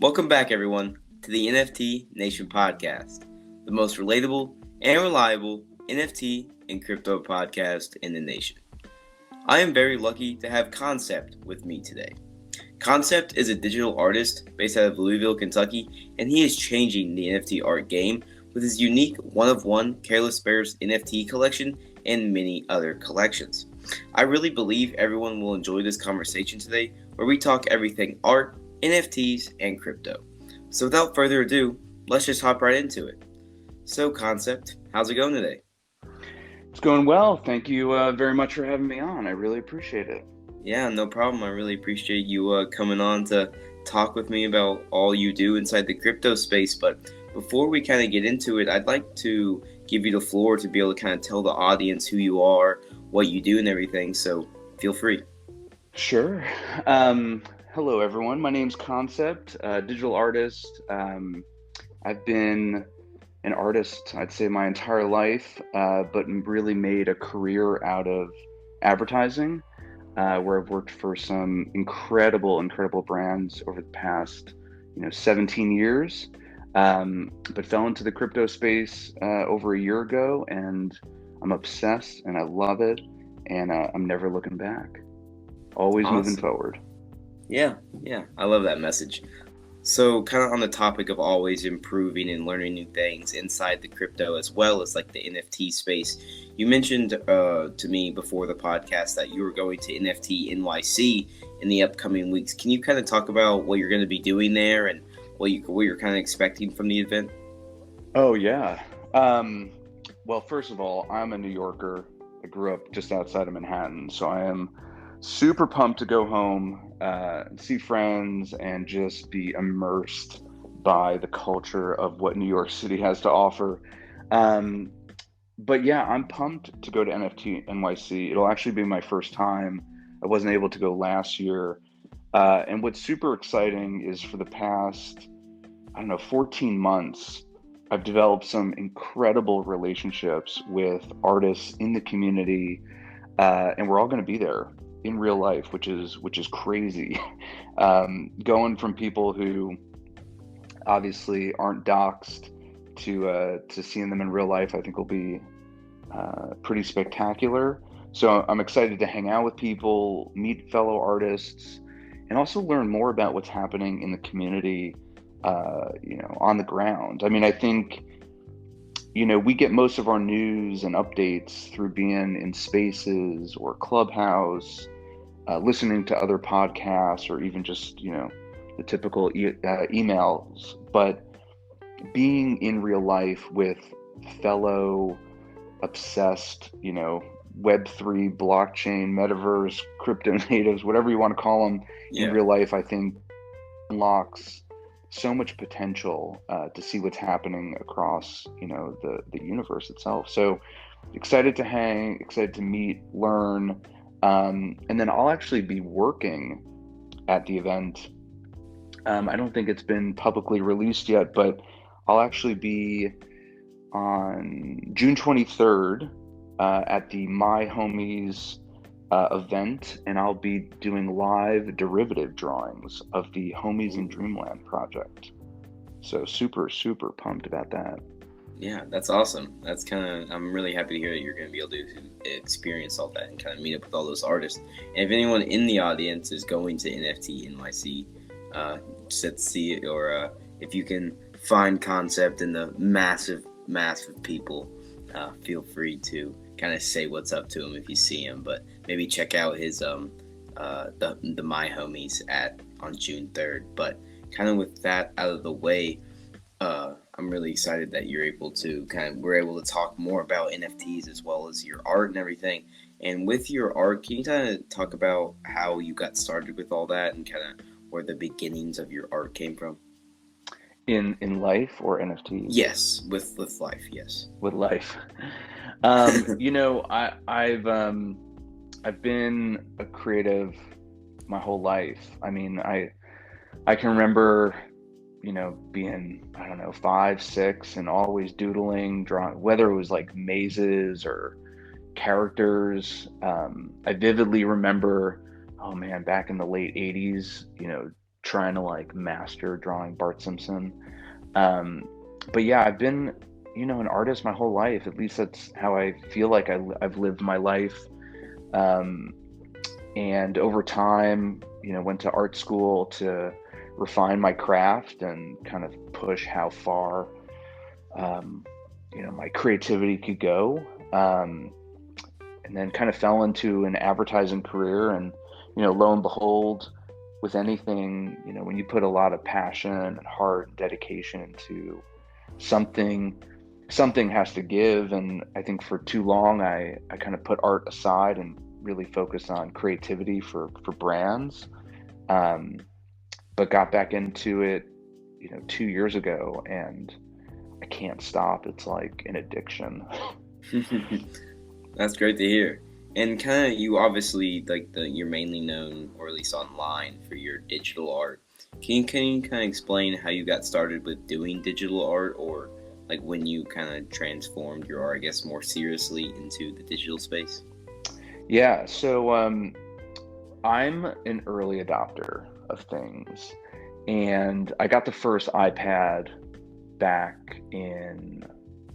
Welcome back, everyone, to the NFT Nation podcast, the most relatable and reliable NFT and crypto podcast in the nation. I am very lucky to have Kahncept with me today. Kahncept is a digital artist based out of Louisville, Kentucky, and he is changing the NFT art game with his unique one-of-one Careless Bears NFT collection and many other collections. I really believe everyone will enjoy this conversation today, where we talk everything art, NFTs, and crypto. So without further ado, let's just hop right into it. So Kahncept, how's it going today? It's going well. Thank you very much for having me on. I really appreciate it. Yeah, no problem. I really appreciate you coming on to talk with me about all you do inside the crypto space. But before we kind of get into it, I'd like to give you the floor to be able to kind of tell the audience who you are, what you do, and everything. So feel free. Sure. Hello, everyone. My name's Kahncept, digital artist. I've been an artist, I'd say, my entire life, but really made a career out of advertising, where I've worked for some incredible brands over the past, 17 years. But fell into the crypto space over a year ago, and I'm obsessed, and I love it, and I'm never looking back. Always moving Awesome. forward. Yeah, I love that message. So, kind of on the topic of always improving and learning new things inside the crypto as well as like the NFT space, you mentioned to me before the podcast that you were going to NFT NYC in the upcoming weeks. Can you kind of talk about what you're going to be doing there and what you're kind of expecting from the event? Oh yeah. Well, first of all, I'm a New Yorker. I grew up just outside of Manhattan, so I am super pumped to go home, see friends, and just be immersed by the culture of what New York City has to offer. Um, but yeah, I'm pumped to go to NFT NYC. It'll actually be my first time. I wasn't able to go last year. And what's super exciting is for the past, 14 months, I've developed some incredible relationships with artists in the community, and we're all going to be there in real life, which is crazy. Going from people who obviously aren't doxxed to seeing them in real life, I think will be pretty spectacular. So I'm excited to hang out with people, meet fellow artists, and also learn more about what's happening in the community, on the ground. I mean, I think, we get most of our news and updates through being in spaces or Clubhouse, listening to other podcasts, or even just, the typical emails. But being in real life with fellow obsessed, Web3, blockchain, metaverse, crypto natives, whatever you want to call them, in Yeah. real life, I think unlocks so much potential to see what's happening across, the universe itself. So excited to hang, excited to meet, learn, and then I'll actually be working at the event. I don't think it's been publicly released yet, but I'll actually be on June 23rd at the My Homies event, and I'll be doing live derivative drawings of the Homies in Dreamland project. So super, super pumped about that. Yeah, that's awesome. I'm really happy to hear that you're going to be able to experience all that and kind of meet up with all those artists. And if anyone in the audience is going to NFT NYC, set see it, or if you can find Kahncept in the massive people, feel free to kind of say what's up to him if you see him. But maybe check out his the My Homies on June 3rd. But kind of with that out of the way, I'm really excited that we're able to talk more about NFTs as well as your art and everything. And with your art, can you kind of talk about how you got started with all that and kind of where the beginnings of your art came from? In life or NFTs? Yes, with life, yes. With life. I've been a creative my whole life. I mean, I can remember, being, I don't know, 5, 6, and always doodling, drawing, whether it was like mazes or characters. I vividly remember, oh man, back in the late 80s, trying to like master drawing Bart Simpson. Um, but yeah, I've been, an artist my whole life. At least that's how I feel like I've lived my life. Um, and over time, went to art school to refine my craft and kind of push how far, um, my creativity could go. And then kind of fell into an advertising career. And, lo and behold, with anything, when you put a lot of passion and heart and dedication into something, something has to give. And I think for too long, I kind of put art aside and really focused on creativity for brands. Um, but got back into it, 2 years ago, and I can't stop. It's like an addiction. That's great to hear. And kind of, you obviously you're mainly known, or at least online, for your digital art. Can you kind of explain how you got started with doing digital art, or like when you kind of transformed your art, I guess, more seriously into the digital space? Yeah, so I'm an early adopter of things, and I got the first iPad back in,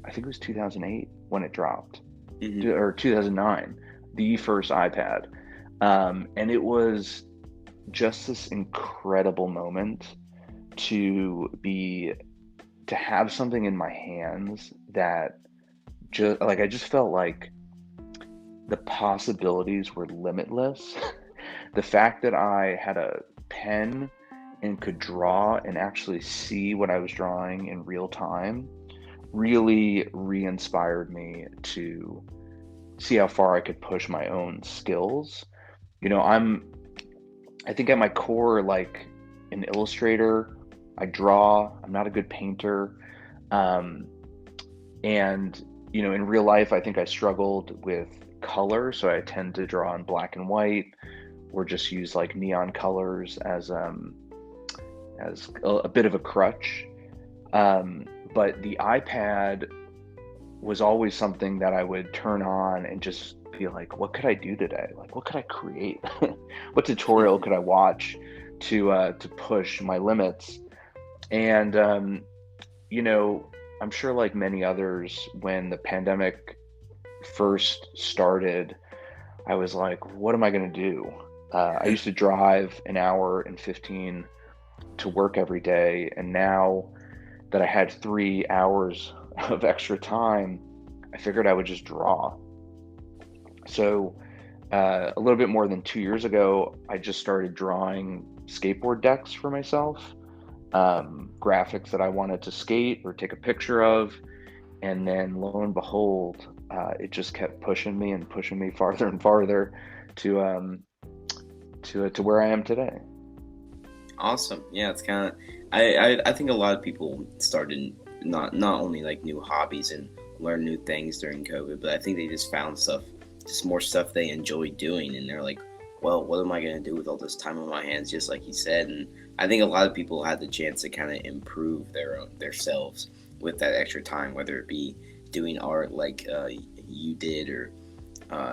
I think it was 2008 when it dropped, or 2009, the first iPad. And it was just this incredible moment to have something in my hands that I just felt like the possibilities were limitless. The fact that I had a pen and could draw and actually see what I was drawing in real time really re-inspired me to see how far I could push my own skills. I think at my core, like an illustrator. I draw. I'm not a good painter. Um, and, in real life, I think I struggled with color. So I tend to draw in black and white, or just use like neon colors as a bit of a crutch. But the iPad was always something that I would turn on and just be like, what could I do today? Like, what could I create? What tutorial could I watch to push my limits? And I'm sure, like many others, when the pandemic first started, I was like, what am I going to do? I used to drive an hour and 15 to work every day, and now that I had 3 hours of extra time, I figured I would just draw. So a little bit more than 2 years ago, I just started drawing skateboard decks for myself, graphics that I wanted to skate or take a picture of. And then lo and behold, it just kept pushing me farther and farther to where I am today. Awesome. Yeah, it's kind of. I think a lot of people started not only like new hobbies and learn new things during COVID, but I think they just found just more stuff they enjoy doing, and they're like, well, what am I gonna do with all this time on my hands? Just like you said, and I think a lot of people had the chance to kind of improve their selves with that extra time, whether it be doing art like you did, or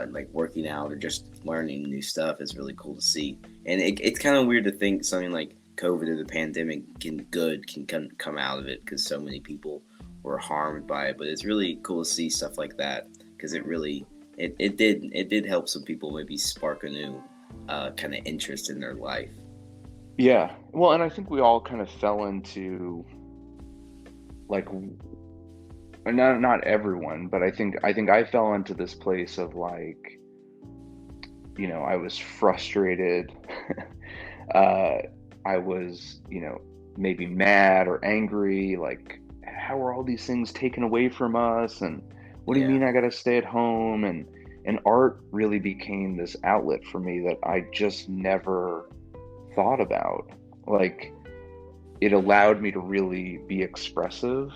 like working out, or just learning new stuff. Is really cool to see. And it's kind of weird to think something like COVID or the pandemic can come out of it, because so many people were harmed by it. But it's really cool to see stuff like that, because it did help some people maybe spark a new kind of interest in their life. Yeah. Well, and I think we all kind of fell into, like, not everyone, but I think I fell into this place of like, I was frustrated. I was, maybe mad or angry, like, how are all these things taken away from us? And what do you Yeah. mean I got to stay at home? And art really became this outlet for me that I just never thought about. Like, it allowed me to really be expressive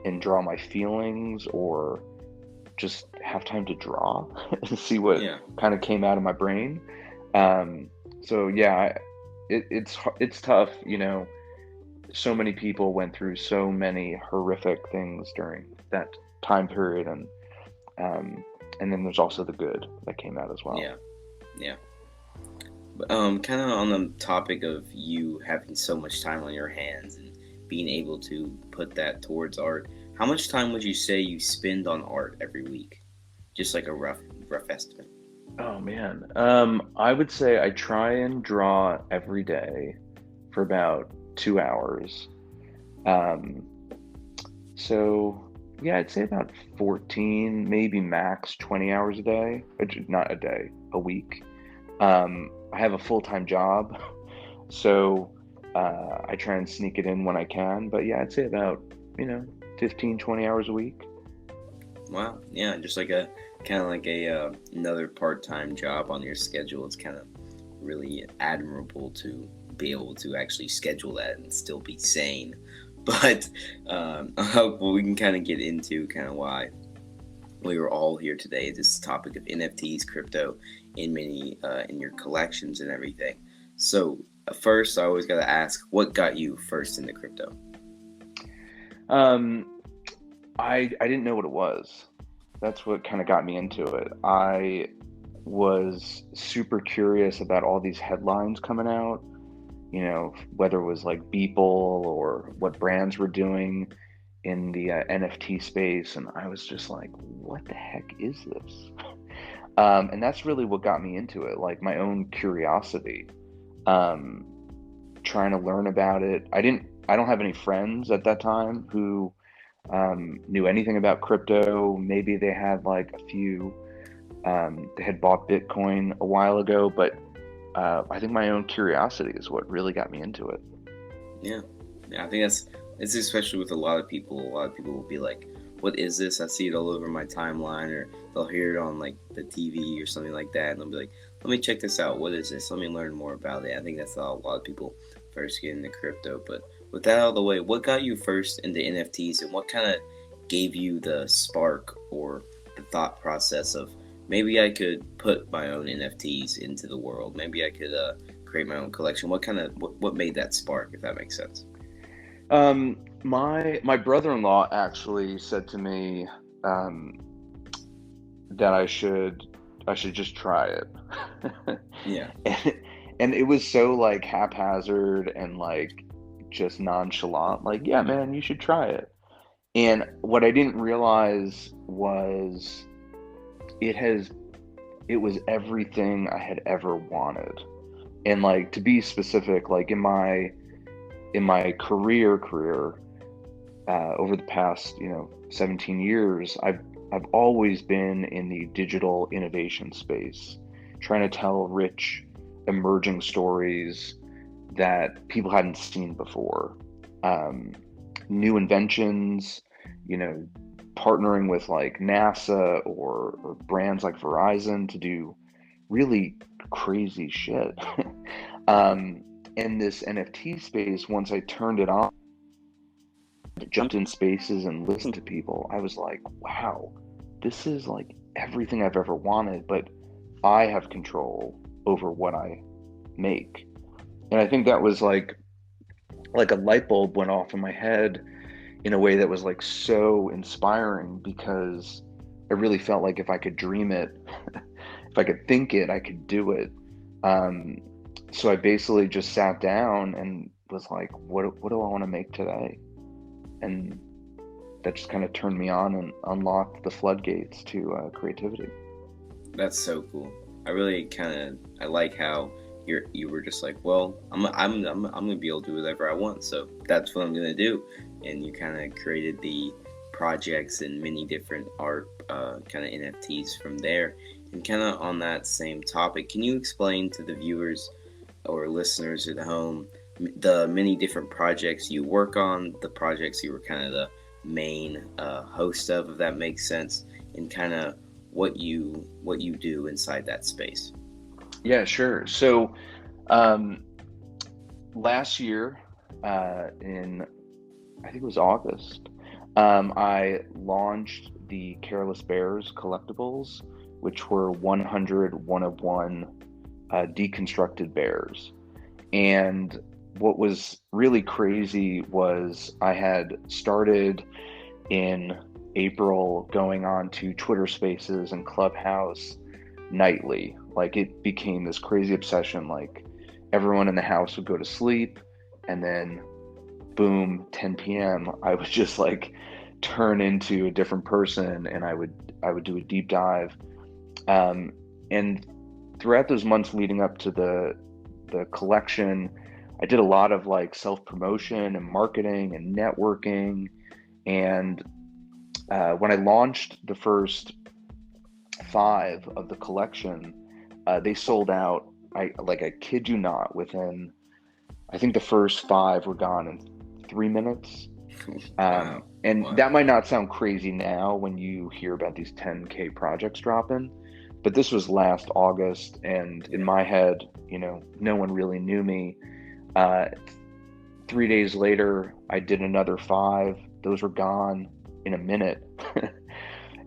and draw my feelings, or just have time to draw and see what Yeah. kind of came out of my brain. So yeah, it's tough. So many people went through so many horrific things during that time period, and then there's also the good that came out as well. Yeah. Yeah. Kind of on the topic of you having so much time on your hands and being able to put that towards art, how much time would you say you spend on art every week? Just like a rough estimate. Oh man. I would say I try and draw every day for about 2 hours. Um, so yeah, I'd say about 14, maybe max 20 hours a day, not a day, a week. I have a full-time job, so I try and sneak it in when I can. But yeah, I'd say about, you know, 15, 20 hours a week. Wow, yeah, just like a kind of like a another part-time job on your schedule. It's kind of really admirable to be able to actually schedule that and still be sane. But well, we can kind of get into kind of why we were all here today. This topic of NFTs, crypto, in many in your collections and everything. So first, I always got to ask, what got you first into crypto? Um, I didn't know what it was. That's what kind of got me into it. I was super curious about all these headlines coming out, you know, whether it was like Beeple or what brands were doing in the NFT space. And I was just like, what the heck is this? And that's really what got me into it, like my own curiosity, um, trying to learn about it. I don't have any friends at that time who knew anything about crypto. Maybe they had like a few, they had bought Bitcoin a while ago, but I think my own curiosity is what really got me into it. Yeah, yeah, I think that's it's especially with a lot of people. A lot of people will be like, "What is this?" I see it all over my timeline, or they'll hear it on like the TV or something like that, and they'll be like, "Let me check this out. What is this? Let me learn more about it." I think that's how a lot of people first get into crypto. But with that out of the way, what got you first into NFTs, and what kind of gave you the spark or the thought process of maybe I could put my own NFTs into the world? Maybe I could create my own collection. What made that spark, if that makes sense? My brother-in-law actually said to me um, that I should just try it. Yeah. and, and it was so like haphazard and like just nonchalant, like, yeah, man, you should try it. And what I didn't realize was it has it was everything I had ever wanted. And like to be specific, like in my career over the past, you know, 17 years, I've always been in the digital innovation space, trying to tell rich, emerging stories that people hadn't seen before. Um, New inventions, you know, partnering with like NASA or brands like Verizon to do really crazy shit. um, in this NFT space, once I turned it on, jumped in spaces and listened to people, I was like, wow, this is like everything I've ever wanted, but I have control over what I make. And I think that was like a light bulb went off in my head in a way that was like so inspiring, because I really felt like if I could dream it, if I could think it, I could do it. Um, so I basically just sat down and was like, what do I want to make today? And that just kind of turned me on and unlocked the floodgates to creativity. That's so cool. I really I like how you were just like, well, I'm gonna be able to do whatever I want, so that's what I'm gonna do. And you kind of created the projects and many different art kind of NFTs from there. And kind of on that same topic, can you explain to the viewers or listeners at home the many different projects you work on, the projects you were kind of the main host of, if that makes sense, and kind of what you do inside that space? Yeah, sure. So um, last year, in I think it was August, I launched the Careless Bears collectibles, which were 100 one-of-one deconstructed bears. And what was really crazy was I had started in April going on to Twitter Spaces and Clubhouse nightly. Like it became this crazy obsession. Like everyone in the house would go to sleep, and then boom, 10 p.m. I would just like turn into a different person, and I would do a deep dive. Um, and throughout those months leading up to the collection, I did a lot of like self promotion and marketing and networking. And when I launched the first five of the collection, they sold out. I kid you not, within, I think the first five were gone in 3 minutes. Wow. And Wow. that might not sound crazy now when you hear about these 10K projects dropping, but this was last August, and in Yeah. my head, no one really knew me. Uh, 3 days later, I did another five. Those were gone in a minute.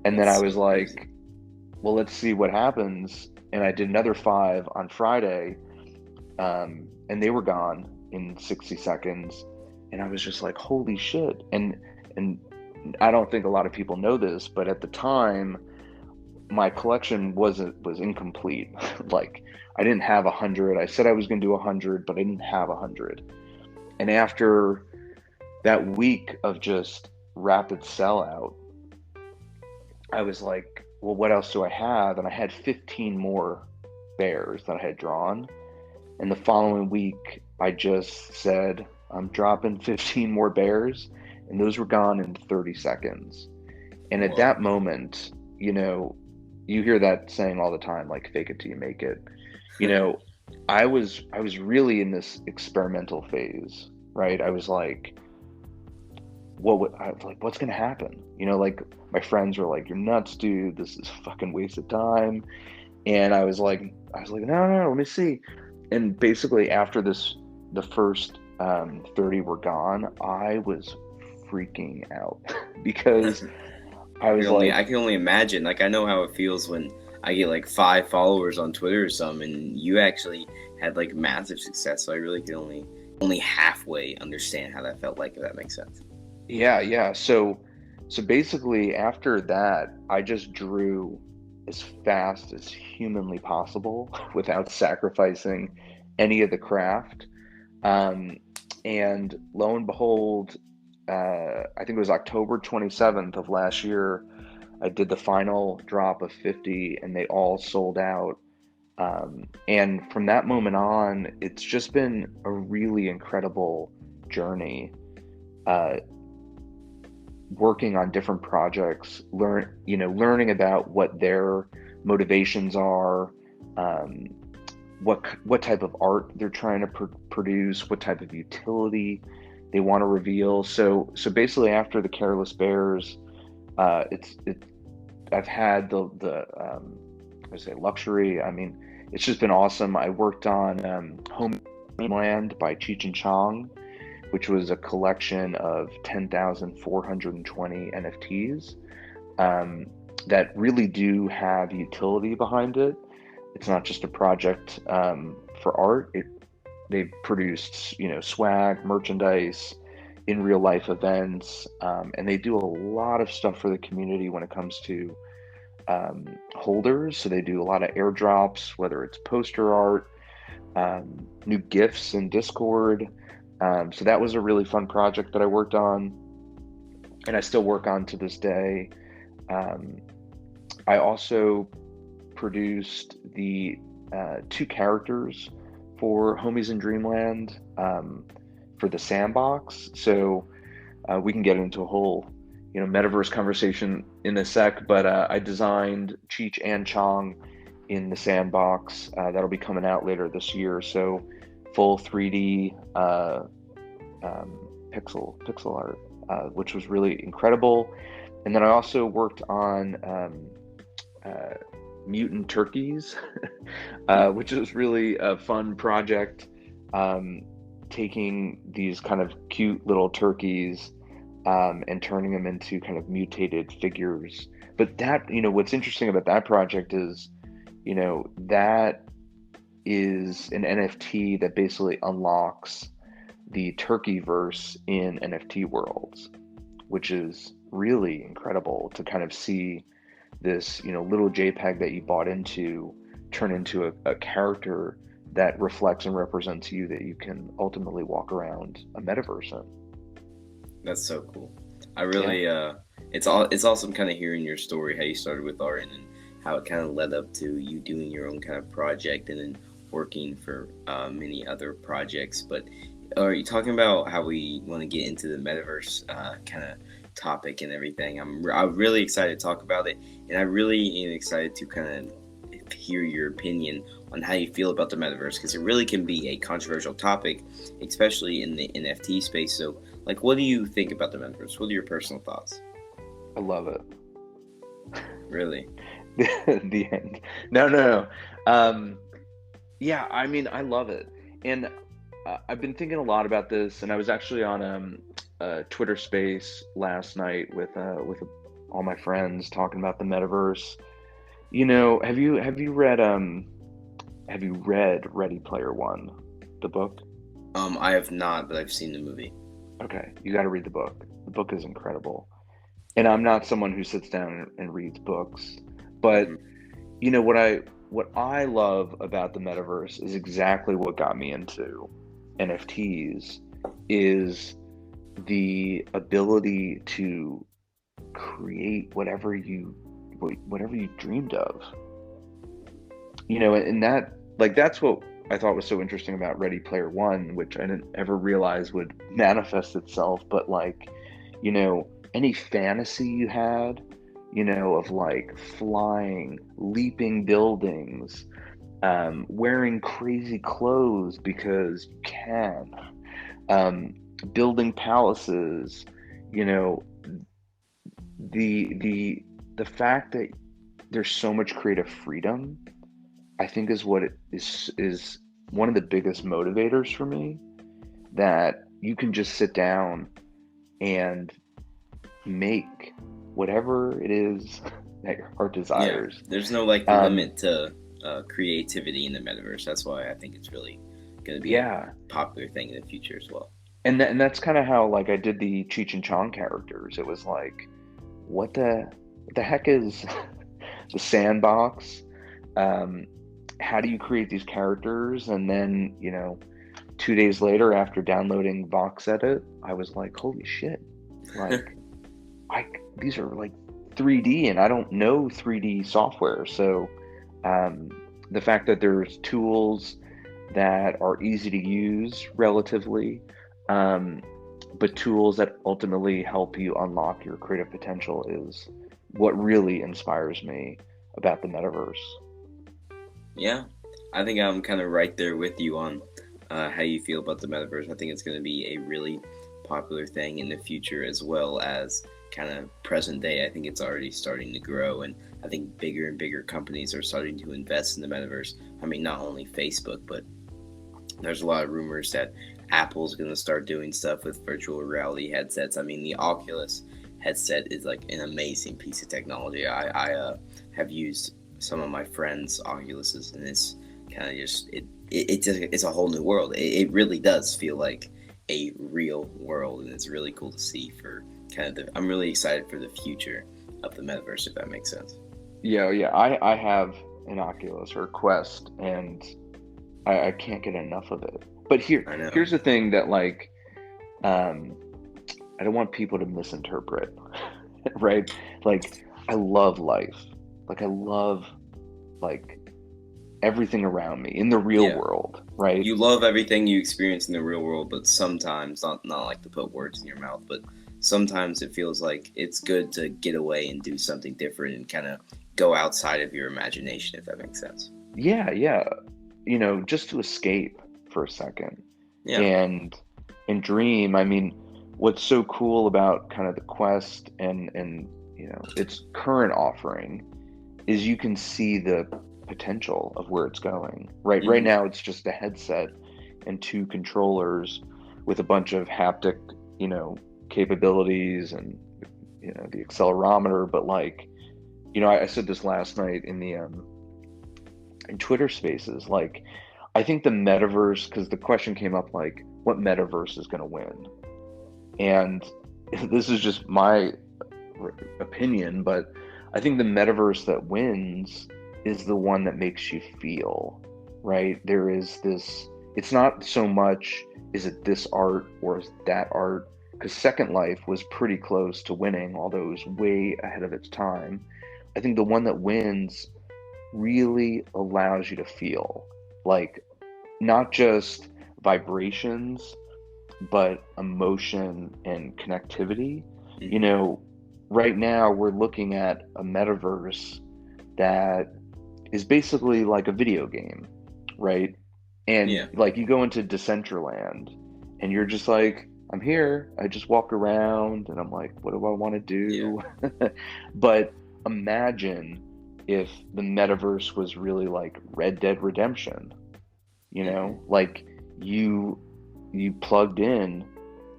And then That's I so was crazy. like, well, let's see what happens. And I did another five on Friday, and they were gone in 60 seconds. And I was just like, holy shit. And I don't think a lot of people know this, but at the time, my collection was incomplete. Like I didn't have 100. I said I was going to do 100, but I didn't have 100. And after that week of just rapid sellout, I was like, well, what else do I have? And I had 15 more bears that I had drawn. And the following week, I just said, I'm dropping 15 more bears. And those were gone in 30 seconds. And at Whoa. that moment, you know, you hear that saying all the time, like fake it till you make it. You know, I was really in this experimental phase, right? I was like, I was like, what's gonna happen? Like my friends were like, you're nuts, dude. This is a fucking waste of time. And I was like, no, no, no, let me see. And basically, after the first 30 were gone, I was freaking out because I was I like, can only imagine. Like I know how it feels when I get like 5 followers on Twitter or something, and you actually had like massive success. So I really can only halfway understand how that felt like, if that makes sense. yeah, yeah. So basically, after that, I just drew as fast as humanly possible without sacrificing any of the craft. Um, and lo and behold, I think it was October 27th of last year, I did the final drop of 50, and they all sold out. And from that moment on, it's just been a really incredible journey. Uh, Working on different projects, learning about what their motivations are, um, what type of art they're trying to produce, what type of utility they want to reveal. So basically, after the Careless Bears, it's it. I've had I say luxury. I mean, it's just been awesome. I worked on Home Land by Cheech and Chong, which was a collection of 10,420 NFTs um, that really do have utility behind it. It's not just a project for art. They've produced, swag, merchandise, in real life events, and they do a lot of stuff for the community when it comes to holders. So they do a lot of airdrops, whether it's poster art, new gifts in Discord. So that was a really fun project that I worked on, and I still work on to this day. Um, I also produced the two characters for Homies in Dreamland for the sandbox. So we can get into a whole, metaverse conversation in a sec. But I designed Cheech and Chong in the sandbox. That'll be coming out later this year. So full 3D pixel art, which was really incredible. And then I also worked on uh, mutant turkeys, which was really a fun project. Um, Taking these kind of cute little turkeys and turning them into kind of mutated figures. But what's interesting about that project is, that is an NFT that basically unlocks the turkey verse in NFT worlds, which is really incredible to kind of see this, little JPEG that you bought into turn into a character that reflects and represents you that you can ultimately walk around a metaverse in. That's so cool. I Yeah. really it's awesome kind of hearing your story, how you started with art and then how it kind of led up to you doing your own kind of project and then working for many other projects. But are you talking about how we want to get into the metaverse kind of topic and everything? I'm really excited to talk about it, and I really am excited to kind of hear your opinion on how you feel about the metaverse, because it really can be a controversial topic, especially in the NFT space. So, like, what do you think about the metaverse? What are your personal thoughts? I love it. Really? The end. No, no, no. Yeah, I mean, I love it. And I've been thinking a lot about this, and I was actually on a Twitter space last night with all my friends talking about the metaverse. You know, have you read Ready Player One, the book? I have not, but I've seen the movie. Okay, you got to read the book. The book is incredible. And I'm not someone who sits down and reads books, but Hmm. you know what I love about the metaverse is exactly what got me into NFTs is the ability to create whatever you dreamed of. You know, and that like that's what I thought was so interesting about Ready Player One, which I didn't ever realize would manifest itself, but like, you know, any fantasy you had, you know, of like flying, leaping buildings, wearing crazy clothes because you can, um, building palaces, you know, the fact that there's so much creative freedom, I think is what it is one of the biggest motivators for me, that you can just sit down and make whatever it is that your heart Yeah, desires. there's no like Um, limit to creativity in the metaverse. That's why I think it's really going to be a yeah, popular thing in the future as well. and that's kind of how like I did the Cheech and Chong characters. It was like, what the heck is the sandbox? Um, how do you create these characters? And then, you know, 2 days later, after downloading Vox Edit, I was like, holy shit! Like, I these are like 3D, and I don't know 3D software. So, um, the fact that there's tools that are easy to use relatively, um, but tools that ultimately help you unlock your creative potential is what really inspires me about the metaverse. Yeah, I think I'm kind of right there with you on how you feel about the metaverse. I think it's going to be a really popular thing in the future as well as kind of present day. I think it's already starting to grow, and I think bigger and bigger companies are starting to invest in the metaverse. I mean, not only Facebook, but there's a lot of rumors that Apple's going to start doing stuff with virtual reality headsets. I mean, the Oculus headset is like an amazing piece of technology. I have used some of my friends' Oculuses, and it's kind of just it's a whole new world. It really does feel like a real world, and it's really cool to see for kind of the. I'm really excited for the future of the metaverse, if that makes sense. Yeah, yeah. I have an Oculus or a Quest, and I can't get enough of it. But I know. here's the thing that like, um, I don't want people to misinterpret, right? Like, I love life. Like, I love like everything around me in the real Yeah. world, right? You love everything you experience in the real world, but sometimes not like to put words in your mouth, but sometimes it feels like it's good to get away and do something different and kind of go outside of your imagination, if that makes sense. Yeah, yeah. You know, just to escape for a second Yeah. and dream. I mean, what's so cool about kind of the Quest and you know its current offering is you can see the potential of where it's going. Right Hmm. now it's just a headset and two controllers with a bunch of haptic, you know, capabilities and you know the accelerometer. But like, you know, I said this last night in Twitter Spaces. Like, I think the metaverse, because the question came up like, what metaverse is going to win? And this is just my opinion, but I think the metaverse that wins is the one that makes you feel, right? There is this, it's not so much, is it this art or is that art? Because Second Life was pretty close to winning, although it was way ahead of its time. I think the one that wins really allows you to feel like not just vibrations, but emotion and connectivity. Mm-hmm. You know, right now we're looking at a metaverse that is basically like a video game, right? And Yeah. like you go into Decentraland and you're just like, I'm here. I just walk around and I'm like, what do I want to Yeah. do? But imagine if the metaverse was really like Red Dead Redemption, you Mm-hmm. know, like you you plugged in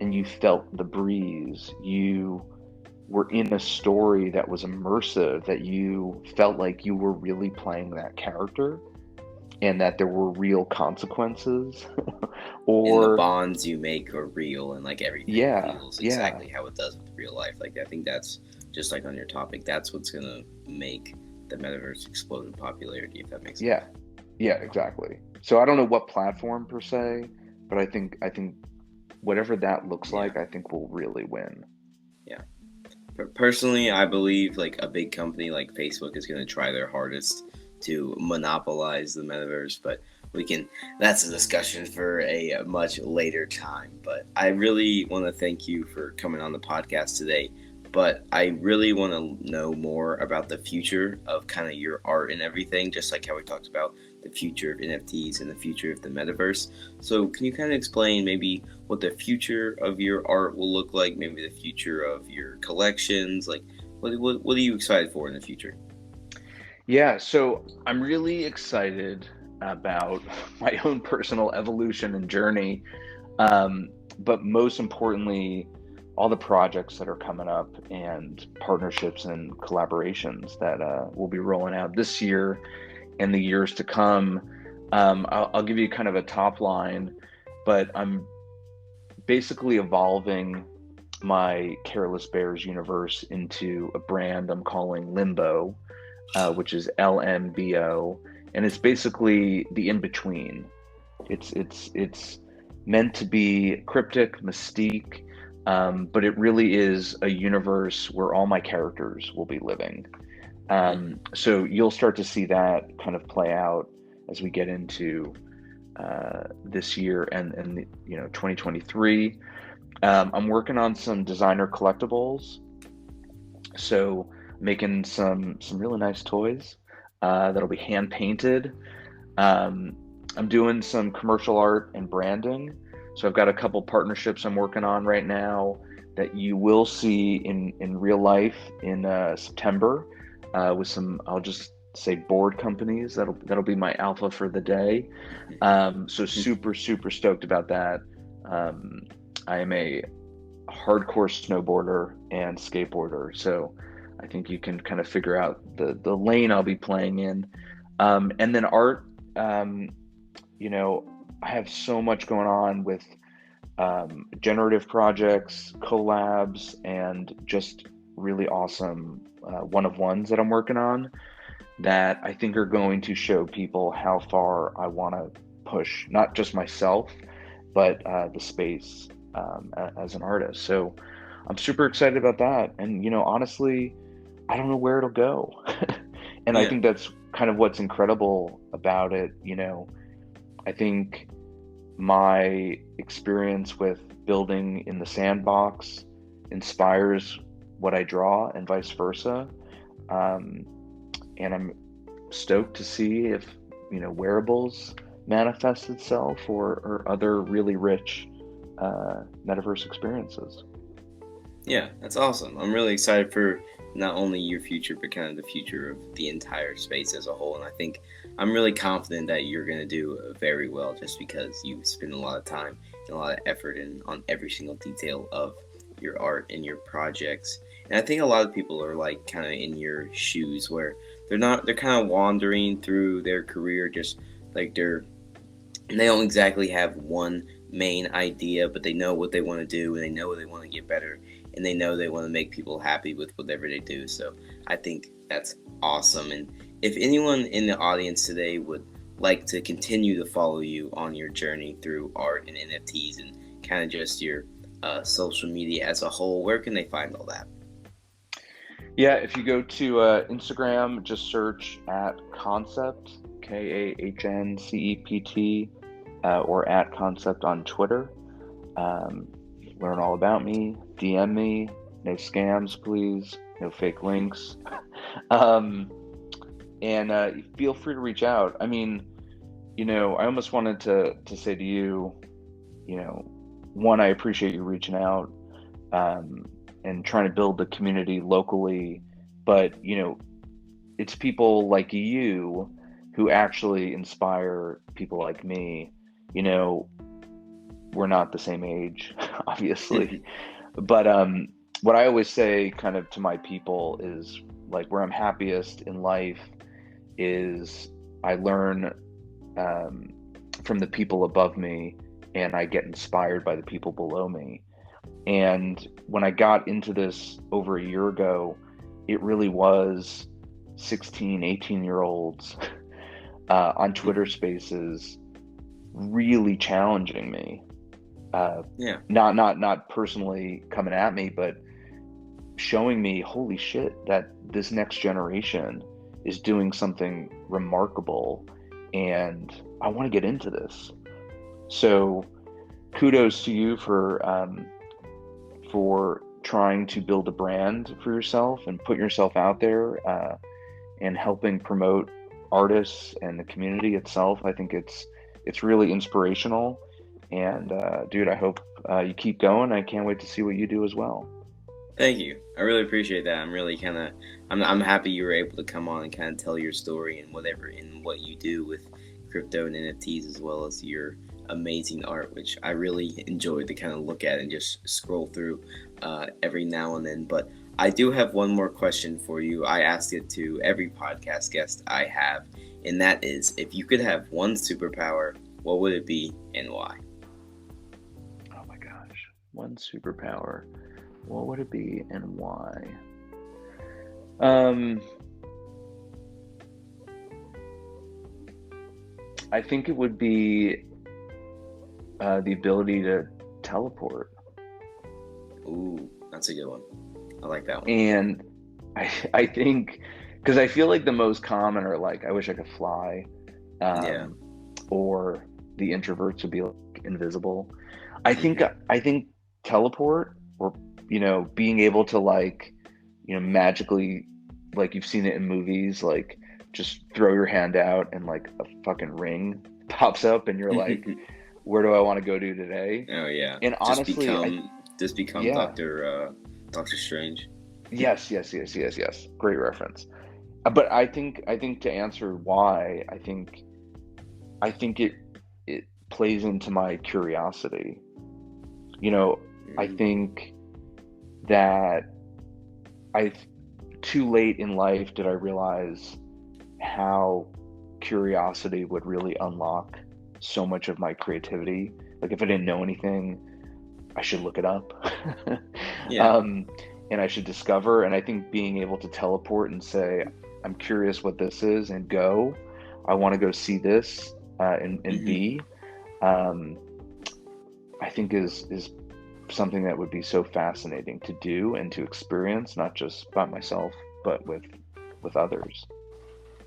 and you felt the breeze. You were in a story that was immersive, that you felt like you were really playing that character and that there were real consequences. And the Or bonds you make are real, and like everything yeah, feels yeah, exactly how it does with real life. Like I think that's just like on your topic, that's what's gonna make the metaverse explode in popularity, if that makes sense. yeah, yeah, exactly. So I don't know what platform per se, but I think whatever that looks Yeah. like, I think will really win. Yeah. Personally, I believe like a big company like Facebook is going to try their hardest to monopolize the metaverse, but we can that's a discussion for a much later time. But I really want to thank you for coming on the podcast today. But I really want to know more about the future of kind of your art and everything, just like how we talked about the future of NFTs and the future of the metaverse. So, can you kind of explain maybe what the future of your art will look like, maybe the future of your collections? Like, what are you excited for in the future? Yeah, so I'm really excited about my own personal evolution and journey, but most importantly, all the projects that are coming up and partnerships and collaborations that will be rolling out this year and the years to come. I'll give you kind of a top line, but I'm basically evolving my Careless Bears universe into a brand I'm calling Limbo, which is LMBO, and it's basically the in between. It's meant to be cryptic, mystique, but it really is a universe where all my characters will be living. So you'll start to see that kind of play out as we get into this year and 2023. I'm working on some designer collectibles, so making some really nice toys that'll be hand painted. Um, I'm doing some commercial art and branding. So I've got a couple partnerships I'm working on right now that you will see in real life in September with some, I'll just say, board companies. That'll be my alpha for the day. So super stoked about that. I am a hardcore snowboarder and skateboarder, so I think you can kind of figure out the lane I'll be playing in. And then art, you know, I have so much going on with generative projects, collabs, and just really awesome one of ones that I'm working on that I think are going to show people how far I want to push, not just myself, but the space as an artist. So I'm super excited about that. And, honestly, I don't know where it'll go. And I Yeah. think that's kind of what's incredible about it. I think my experience with building in the sandbox inspires what I draw and vice versa. Um, and I'm stoked to see if, wearables manifest itself or other really rich metaverse experiences. Yeah, that's awesome. I'm really excited for not only your future, but kind of the future of the entire space as a whole. And I think I'm really confident that you're going to do very well just because you spend a lot of time and a lot of effort in on every single detail of your art and your projects. And I think a lot of people are like kind of in your shoes where they're kind of wandering through their career, just like they don't exactly have one main idea, but they know what they want to do and they know they want to get better and they know they want to make people happy with whatever they do. So I think that's awesome. And if anyone in the audience today would like to continue to follow you on your journey through art and NFTs and kind of just your social media as a whole, where can they find all that? Yeah, if you go to Instagram, just search at Kahncept, Kahncept, or at Kahncept on Twitter. Learn all about me, DM me, no scams, please, no fake links. And feel free to reach out. I mean, I almost wanted to say to you, one, I appreciate you reaching out, and trying to build the community locally, but it's people like you who actually inspire people like me. We're not the same age, obviously, but what I always say kind of to my people is, like, where I'm happiest in life is I learn from the people above me, and I get inspired by the people below me. And when I got into this over a year ago, it really was 16, 18-year-olds on Twitter Spaces really challenging me. Not personally coming at me, but showing me, holy shit, that this next generation is doing something remarkable, and I want to get into this. So kudos to you for trying to build a brand for yourself and put yourself out there, and helping promote artists and the community itself. I think it's really inspirational. And dude, I hope you keep going. I can't wait to see what you do as well. Thank you. I really appreciate that. I'm happy you were able to come on and kind of tell your story and what you do with crypto and NFTs, as well as your amazing art, which I really enjoy to kind of look at and just scroll through every now and then. But I do have one more question for you. I ask it to every podcast guest I have, and that is, if you could have one superpower, what would it be and why? Oh my gosh, one superpower. What would it be and why? I think it would be the ability to teleport. Ooh, that's a good one. I like that one. And I think, because I feel like the most common are like, I wish I could fly, or the introverts would be like invisible. I think teleport, or being able to, like, magically, like you've seen it in movies, like just throw your hand out and like a fucking ring pops up and you're like, where do I want to go to today? Oh yeah. And honestly, just become Doctor Strange. Yes. Great reference. But I think to answer why, I think it plays into my curiosity. I think that too late in life did I realize how curiosity would really unlock so much of my creativity. Like, if I didn't know anything, I should look it up. And I should discover. And I think being able to teleport and say, I'm curious what this is, and go, I want to go see this, and be, I think is something that would be so fascinating to do and to experience, not just by myself, but with others.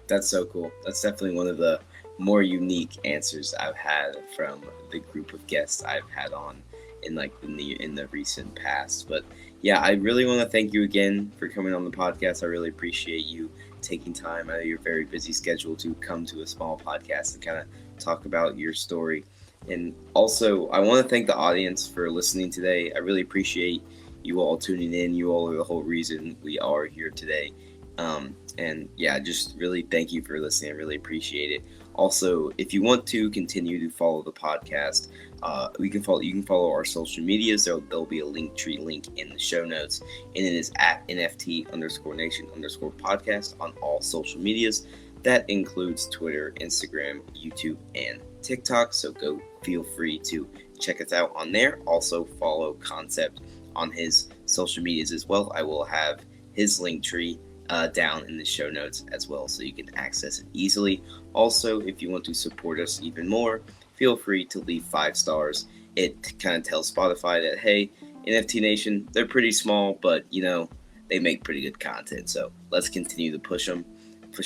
That's so cool. That's definitely one of the more unique answers I've had from the group of guests I've had on in the recent past. But yeah, I really want to thank you again for coming on the podcast. I really appreciate you taking time out of your very busy schedule to come to a small podcast and kind of talk about your story. And also, I want to thank the audience for listening today. I really appreciate you all tuning in. You all are the whole reason we are here today. And yeah, just really thank you for listening. I really appreciate it. Also, if you want to continue to follow the podcast, you can follow our social medias. There'll be a Linktree link in the show notes, and it is at NFT_Nation_podcast on all social medias. That includes Twitter, Instagram, YouTube, and TikTok. So feel free to check us out on there. Also follow Kahncept on his social medias as well. I will have his Linktree down in the show notes as well, so you can access it easily. Also, if you want to support us even more, feel free to leave 5 stars. It kind of tells Spotify that, hey, NFT Nation, they're pretty small, but they make pretty good content. So let's continue to push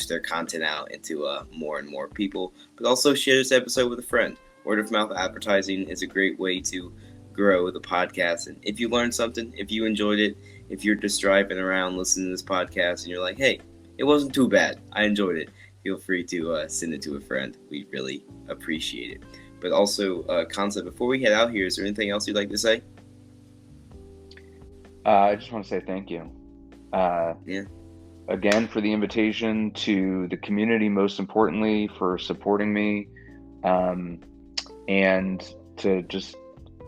their content out into more and more people. But also share this episode with a friend. Word of mouth advertising is a great way to grow the podcast. And if you learned something, if you enjoyed it, if you're just driving around listening to this podcast and you're like, hey, it wasn't too bad, I enjoyed it, feel free to send it to a friend. We really appreciate it. But also, Kahncept, before we head out here, is there anything else you'd like to say? I just want to say thank you. Again, for the invitation, to the community, most importantly, for supporting me, and to just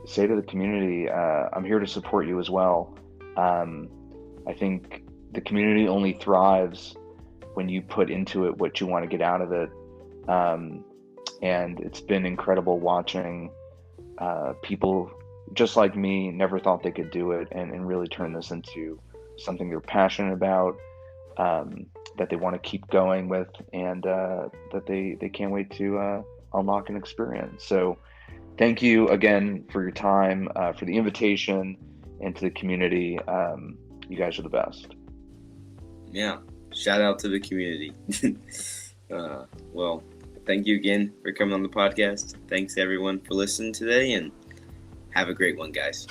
say to the community, I'm here to support you as well. I think the community only thrives when you put into it what you want to get out of it. And it's been incredible watching people just like me never thought they could do it and really turn this into something they're passionate about, that they want to keep going with, and that they can't wait to unlock and experience. So thank you again for your time, for the invitation, and to the community. You guys are the best. Yeah, shout out to the community. Well, thank you again for coming on the podcast. Thanks everyone for listening today, and have a great one, guys.